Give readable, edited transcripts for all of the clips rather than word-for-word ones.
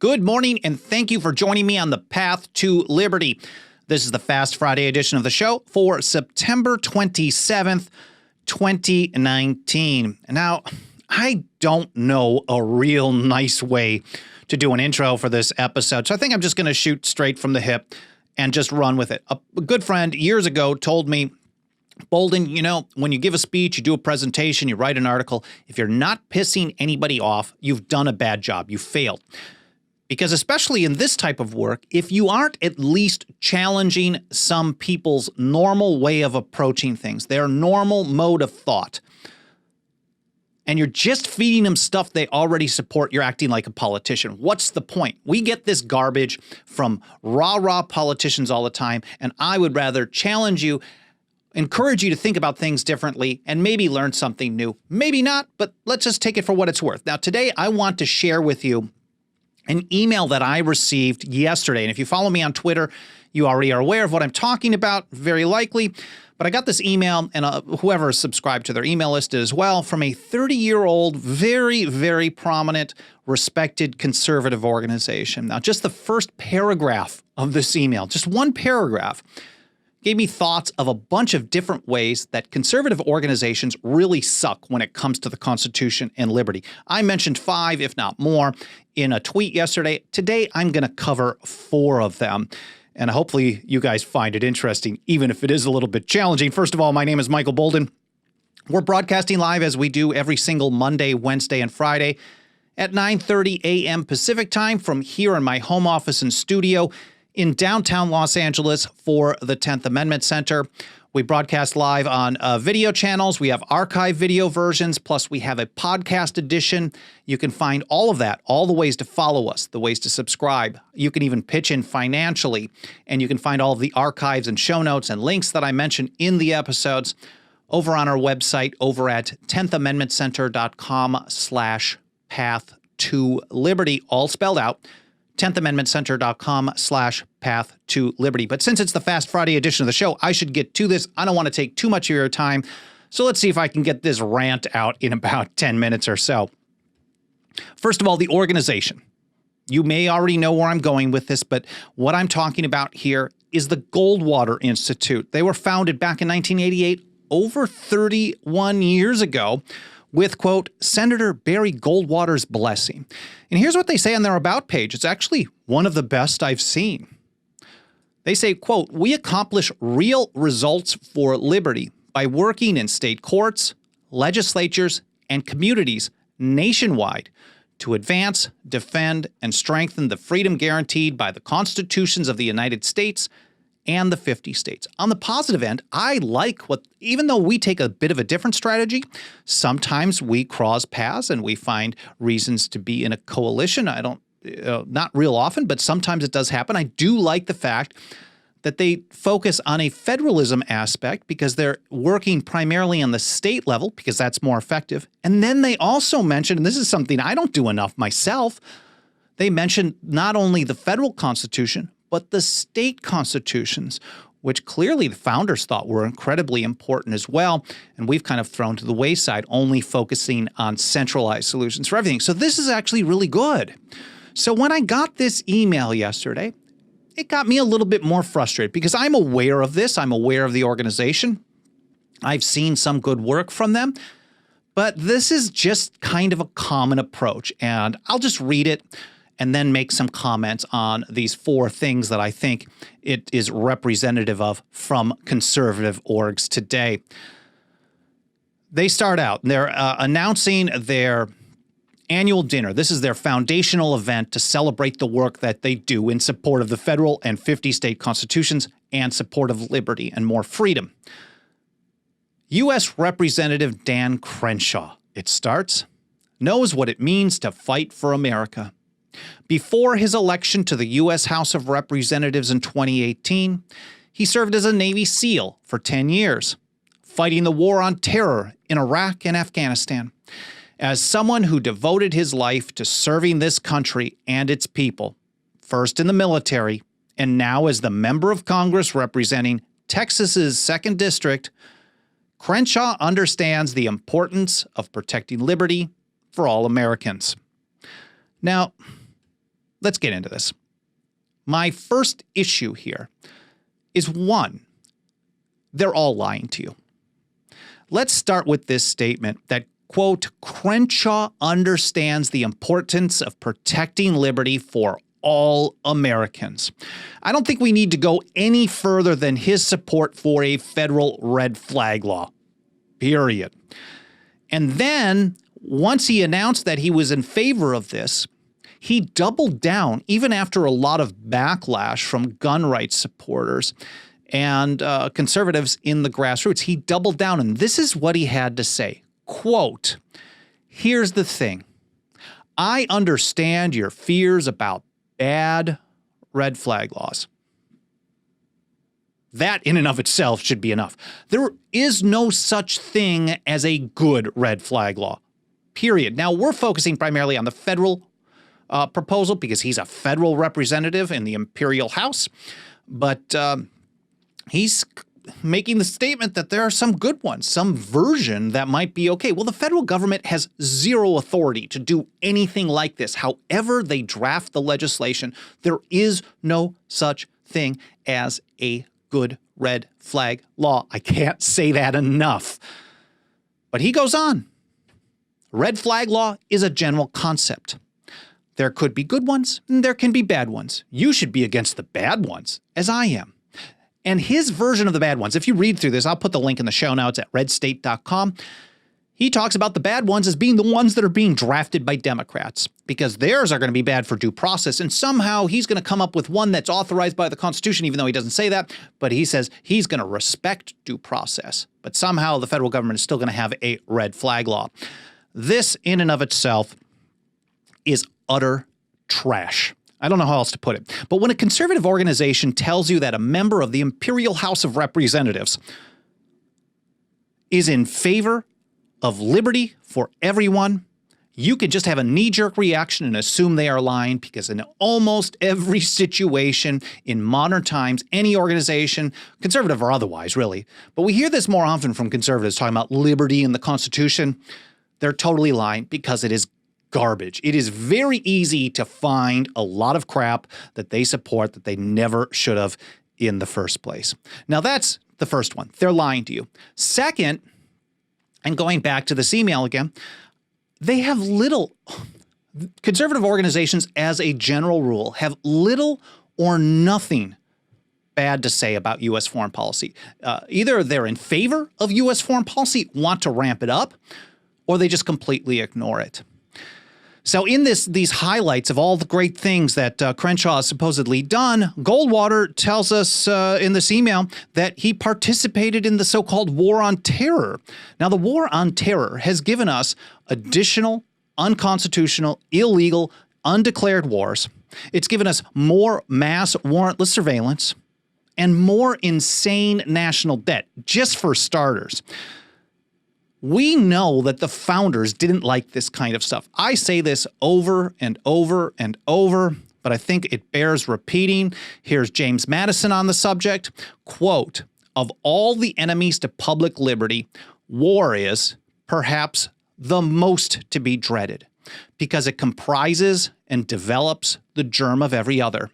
Good morning, and thank you for joining me on the path to liberty. This is the Fast Friday edition of the show for September 27th, 2019. Now, I don't know a real nice way to do an intro for this episode, so I think I'm just going to shoot straight from the hip and just run with it. A good friend years ago told me, Bolden, you know, when you give a speech, you do a presentation, you write an article, if you're not pissing anybody off, you've done a bad job. You failed. Because especially in this type of work, if you aren't at least challenging some people's normal way of approaching things, their normal mode of thought, and you're just feeding them stuff they already support, you're acting like a politician. What's the point? We get this garbage from rah-rah politicians all the time, and I would rather challenge you, encourage you to think about things differently, and maybe learn something new. Maybe not, but let's just take it for what it's worth. Now, today I want to share with you an email that I received yesterday. And if you follow me on Twitter, you already are aware of what I'm talking about, very likely. But I got this email, and whoever is subscribed to their email list as well, from a 30-year-old, very, very prominent, respected conservative organization. Now, just the first paragraph of this email, just one paragraph, gave me thoughts of a bunch of different ways that conservative organizations really suck when it comes to the Constitution and liberty. I mentioned 5, if not more, in a tweet yesterday. Today, I'm going to cover 4 of them. And hopefully you guys find it interesting, even if it is a little bit challenging. First of all, my name is Michael Bolden. We're broadcasting live as we do every single Monday, Wednesday, and Friday at 9:30 a.m. Pacific time from here in my home office and studio in downtown Los Angeles for the 10th Amendment Center. We broadcast live on video channels. We have archive video versions, plus we have a podcast edition. You can find all of that, all the ways to follow us, the ways to subscribe. You can even pitch in financially, and you can find all of the archives and show notes and links that I mentioned in the episodes over on our website, over at 10thamendmentcenter.com/path to liberty, all spelled out. 10thamendmentcenter.com/path to liberty. But since it's the Fast Friday edition of the show, I should get to this. I don't want to take too much of your time. So let's see if I can get this rant out in about 10 minutes or so. First of all, the organization. You may already know where I'm going with this, but what I'm talking about here is the Goldwater Institute. They were founded back in 1988, over 31 years ago, with, quote, Senator Barry Goldwater's blessing. And here's what they say on their About page. It's actually one of the best I've seen. They say, quote, we accomplish real results for liberty by working in state courts, legislatures, and communities nationwide to advance, defend, and strengthen the freedom guaranteed by the constitutions of the United States and the 50 states. On the positive end, I like what, even though we take a bit of a different strategy, sometimes we cross paths and we find reasons to be in a coalition. I don't, not real often, but sometimes it does happen. I do like the fact that they focus on a federalism aspect because they're working primarily on the state level because that's more effective. And then they also mention, and this is something I don't do enough myself, they mention not only the federal constitution, but the state constitutions, which clearly the founders thought were incredibly important as well. And we've kind of thrown to the wayside, only focusing on centralized solutions for everything. So this is actually really good. So when I got this email yesterday, it got me a little bit more frustrated because I'm aware of this. I'm aware of the organization. I've seen some good work from them. But this is just kind of a common approach. And I'll just read it and then make some comments on these 4 things that I think it is representative of from conservative orgs today. They start out, they're announcing their annual dinner. This is their foundational event to celebrate the work that they do in support of the federal and 50 state constitutions and support of liberty and more freedom. U.S. Representative Dan Crenshaw, it starts, knows what it means to fight for America. Before his election to the U.S. House of Representatives in 2018, he served as a Navy SEAL for 10 years, fighting the war on terror in Iraq and Afghanistan. As someone who devoted his life to serving this country and its people, first in the military and now as the member of Congress representing Texas's 2nd District, Crenshaw understands the importance of protecting liberty for all Americans. Now, let's get into this. My first issue here is one, they're all lying to you. Let's start with this statement that, quote, Crenshaw understands the importance of protecting liberty for all Americans. I don't think we need to go any further than his support for a federal red flag law, period. And then, once he announced that he was in favor of this, he doubled down, even after a lot of backlash from gun rights supporters and conservatives in the grassroots. He doubled down, and this is what he had to say. Quote, here's the thing. I understand your fears about bad red flag laws. That in and of itself should be enough. There is no such thing as a good red flag law, period. Now, we're focusing primarily on the federal proposal because he's a federal representative in the Imperial House. But he's making the statement that there are some good ones, some version that might be okay. Well, the federal government has zero authority to do anything like this. However they draft the legislation, there is no such thing as a good red flag law. I can't say that enough. But he goes on. Red flag law is a general concept. There could be good ones, and there can be bad ones. You should be against the bad ones, as I am. And his version of the bad ones, if you read through this, I'll put the link in the show notes at redstate.com. He talks about the bad ones as being the ones that are being drafted by Democrats, because theirs are going to be bad for due process. And somehow he's going to come up with one that's authorized by the Constitution, even though he doesn't say that. But he says he's going to respect due process. But somehow the federal government is still going to have a red flag law. This in and of itself is utter trash. I don't know how else to put it. But when a conservative organization tells you that a member of the Imperial House of Representatives is in favor of liberty for everyone, you could just have a knee-jerk reaction and assume they are lying, because in almost every situation in modern times, any organization, conservative or otherwise, really, but we hear this more often from conservatives talking about liberty and the Constitution. They're totally lying, because it is garbage. It is very easy to find a lot of crap that they support that they never should have in the first place. Now, that's the first one. They're lying to you. Second, and going back to this email again, they have conservative organizations as a general rule have little or nothing bad to say about U.S. foreign policy. Either they're in favor of U.S. foreign policy, want to ramp it up, or they just completely ignore it. So in these highlights of all the great things that Crenshaw has supposedly done, Goldwater tells us in this email that he participated in the so-called War on Terror. Now, the War on Terror has given us additional, unconstitutional, illegal, undeclared wars. It's given us more mass warrantless surveillance and more insane national debt, just for starters. We know that the founders didn't like this kind of stuff. I say this over and over and over, but I think it bears repeating. Here's James Madison on the subject. Quote, of all the enemies to public liberty, war is perhaps the most to be dreaded, because it comprises and develops the germ of every other.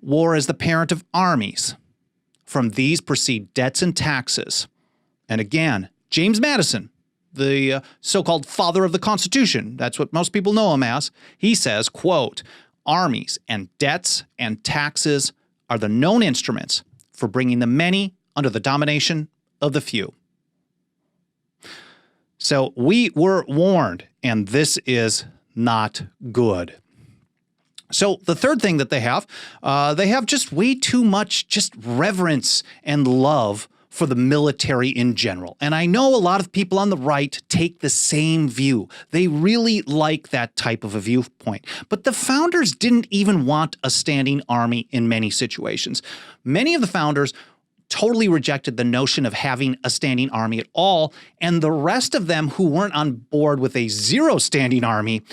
War is the parent of armies. From these proceed debts and taxes. And again, James Madison, the so-called father of the Constitution, that's what most people know him as, he says, quote, armies and debts and taxes are the known instruments for bringing the many under the domination of the few. So we were warned, and this is not good. So the third thing that they have just way too much just reverence and love for the military in general. And I know a lot of people on the right take the same view. They really like that type of a viewpoint. But the founders didn't even want a standing army in many situations. Many of the founders totally rejected the notion of having a standing army at all, and the rest of them who weren't on board with a zero standing army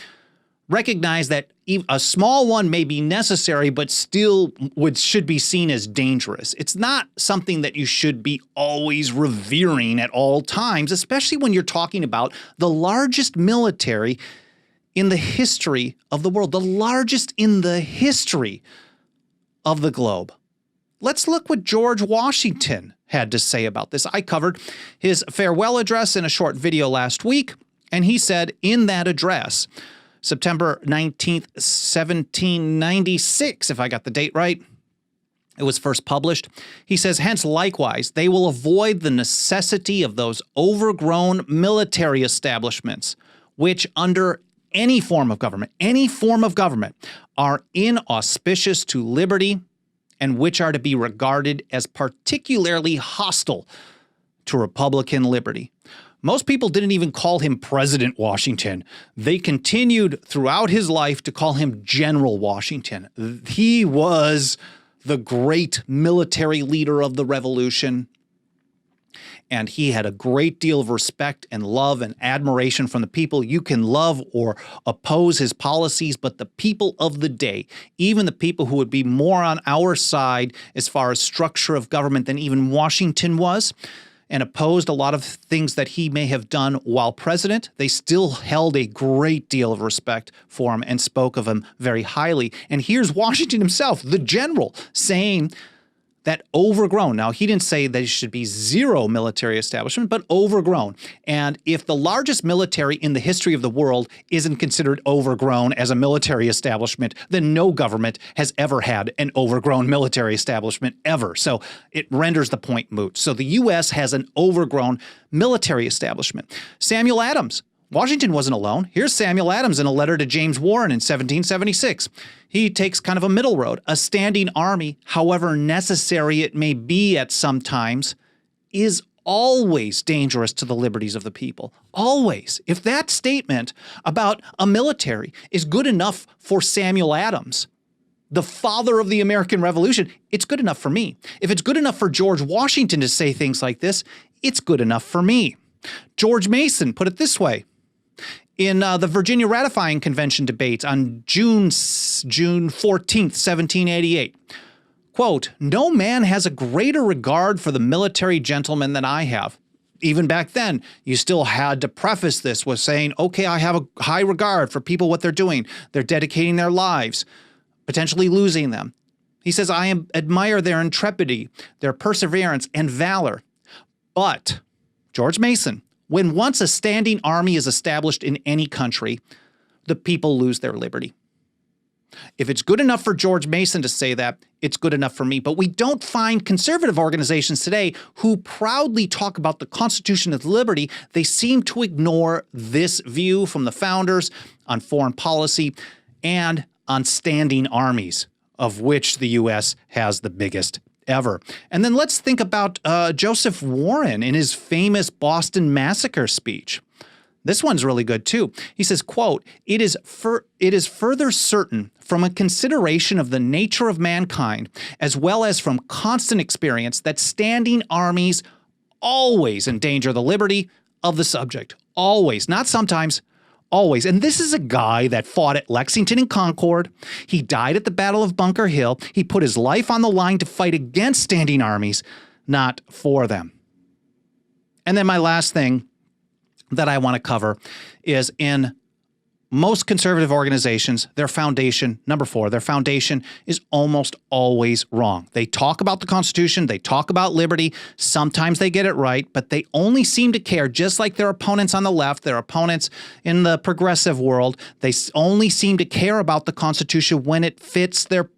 recognize that a small one may be necessary, but still should be seen as dangerous. It's not something that you should be always revering at all times, especially when you're talking about the largest military in the history of the world, the largest in the history of the globe. Let's look what George Washington had to say about this. I covered his farewell address in a short video last week, and he said in that address, September 19th, 1796, if I got the date right, it was first published. He says, hence, likewise, they will avoid the necessity of those overgrown military establishments, which under any form of government, are inauspicious to liberty, and which are to be regarded as particularly hostile to Republican liberty. Most people didn't even call him President Washington. They continued throughout his life to call him General Washington. He was the great military leader of the Revolution, and he had a great deal of respect and love and admiration from the people. You can love or oppose his policies, but the people of the day, even the people who would be more on our side as far as structure of government than even Washington was, and opposed a lot of things that he may have done while president, they still held a great deal of respect for him and spoke of him very highly. And here's Washington himself, the general, saying that overgrown. Now, he didn't say that it should be zero military establishment, but overgrown. And if the largest military in the history of the world isn't considered overgrown as a military establishment, then no government has ever had an overgrown military establishment ever. So it renders the point moot. So the U.S. has an overgrown military establishment. Samuel Adams. Washington wasn't alone. Here's Samuel Adams in a letter to James Warren in 1776. He takes kind of a middle road. A standing army, however necessary it may be at some times, is always dangerous to the liberties of the people. Always. If that statement about a military is good enough for Samuel Adams, the father of the American Revolution, it's good enough for me. If it's good enough for George Washington to say things like this, it's good enough for me. George Mason put it this way. In the Virginia Ratifying Convention debates on June 14th, 1788, quote, no man has a greater regard for the military gentleman than I have. Even back then, you still had to preface this with saying, okay, I have a high regard for people, what they're doing. They're dedicating their lives, potentially losing them. He says, I admire their intrepidity, their perseverance, and valor. But, George Mason, when once a standing army is established in any country, the people lose their liberty. If it's good enough for George Mason to say that, it's good enough for me. But we don't find conservative organizations today who proudly talk about the Constitution of liberty. They seem to ignore this view from the founders on foreign policy and on standing armies, of which the U.S. has the biggest ever. And then let's think about Joseph Warren in his famous Boston Massacre speech. This one's really good too. He says, quote, it is further certain from a consideration of the nature of mankind, as well as from constant experience, that standing armies always endanger the liberty of the subject. Always, not sometimes, always. And this is a guy that fought at Lexington and Concord. He died at the Battle of Bunker Hill. He put his life on the line to fight against standing armies, not for them. And then my last thing that I want to cover is in most conservative organizations, their foundation, number 4, their foundation is almost always wrong. They talk about the Constitution, they talk about liberty, sometimes they get it right, but they only seem to care, just like their opponents on the left, their opponents in the progressive world, they only seem to care about the Constitution when it fits their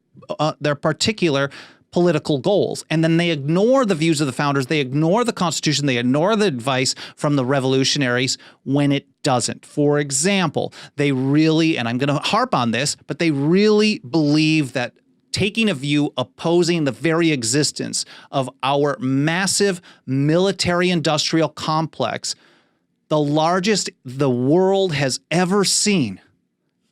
particular political goals. And then they ignore the views of the founders, they ignore the Constitution, they ignore the advice from the revolutionaries when it doesn't. For example, they really, and I'm going to harp on this, but they really believe that taking a view opposing the very existence of our massive military-industrial complex, the largest the world has ever seen,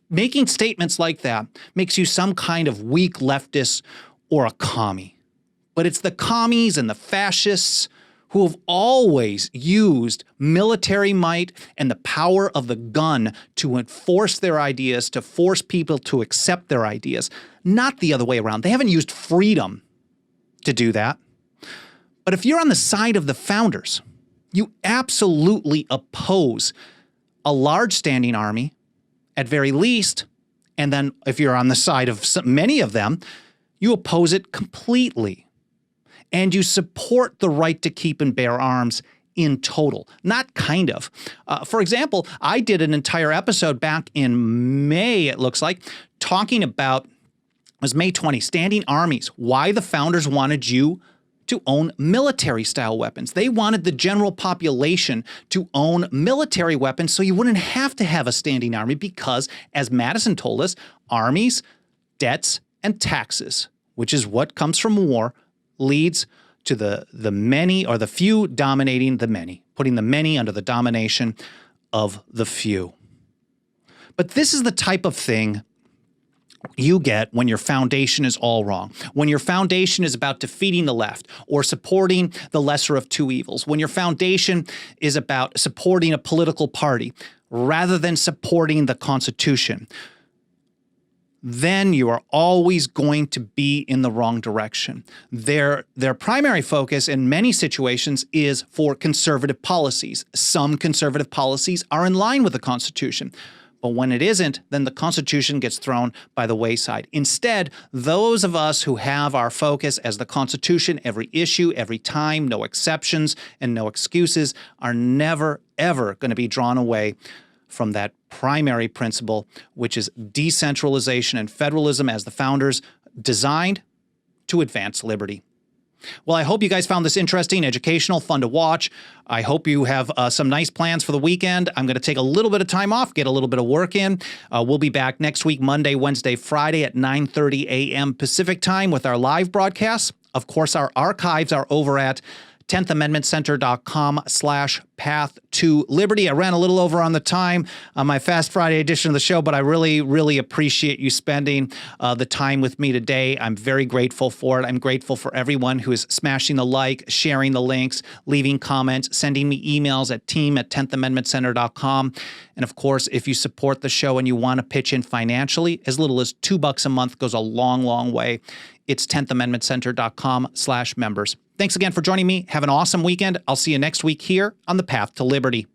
making statements like that makes you some kind of weak leftist or a commie. But it's the commies and the fascists who have always used military might and the power of the gun to enforce their ideas, to force people to accept their ideas, not the other way around. They haven't used freedom to do that. But if you're on the side of the founders, you absolutely oppose a large standing army at very least, and then if you're on the side of many of them, you oppose it completely. And you support the right to keep and bear arms in total, not kind of. For example, I did an entire episode back in May, it looks like, talking about, it was May 20, standing armies, why the founders wanted you to own military-style weapons. They wanted the general population to own military weapons so you wouldn't have to have a standing army because, as Madison told us, armies, debts, and taxes, which is what comes from war, leads to the many or the few dominating the many, putting the many under the domination of the few. But this is the type of thing you get when your foundation is all wrong, when your foundation is about defeating the left or supporting the lesser of two evils, when your foundation is about supporting a political party rather than supporting the Constitution. Then you are always going to be in the wrong direction. Their primary focus in many situations is for conservative policies. Some conservative policies are in line with the Constitution. But when it isn't, then the Constitution gets thrown by the wayside. Instead, those of us who have our focus as the Constitution, every issue, every time, no exceptions and no excuses, are never, ever going to be drawn away from that primary principle, which is decentralization and federalism as the founders designed to advance liberty. Well, I hope you guys found this interesting, educational, fun to watch. I hope you have some nice plans for the weekend. I'm going to take a little bit of time off, get a little bit of work in. We'll be back next week, Monday, Wednesday, Friday at 9:30 a.m. Pacific time with our live broadcasts. Of course, our archives are over at 10thamendmentcenter.com/path to liberty. I ran a little over on the time on my Fast Friday edition of the show, but I really, really appreciate you spending the time with me today. I'm very grateful for it. I'm grateful for everyone who is smashing the like, sharing the links, leaving comments, sending me emails at team@10thamendmentcenter.com. And of course, if you support the show and you want to pitch in financially, as little as $2 a month goes a long, long way. It's 10thamendmentcenter.com/members. Thanks again for joining me. Have an awesome weekend. I'll see you next week here on the Path to Liberty.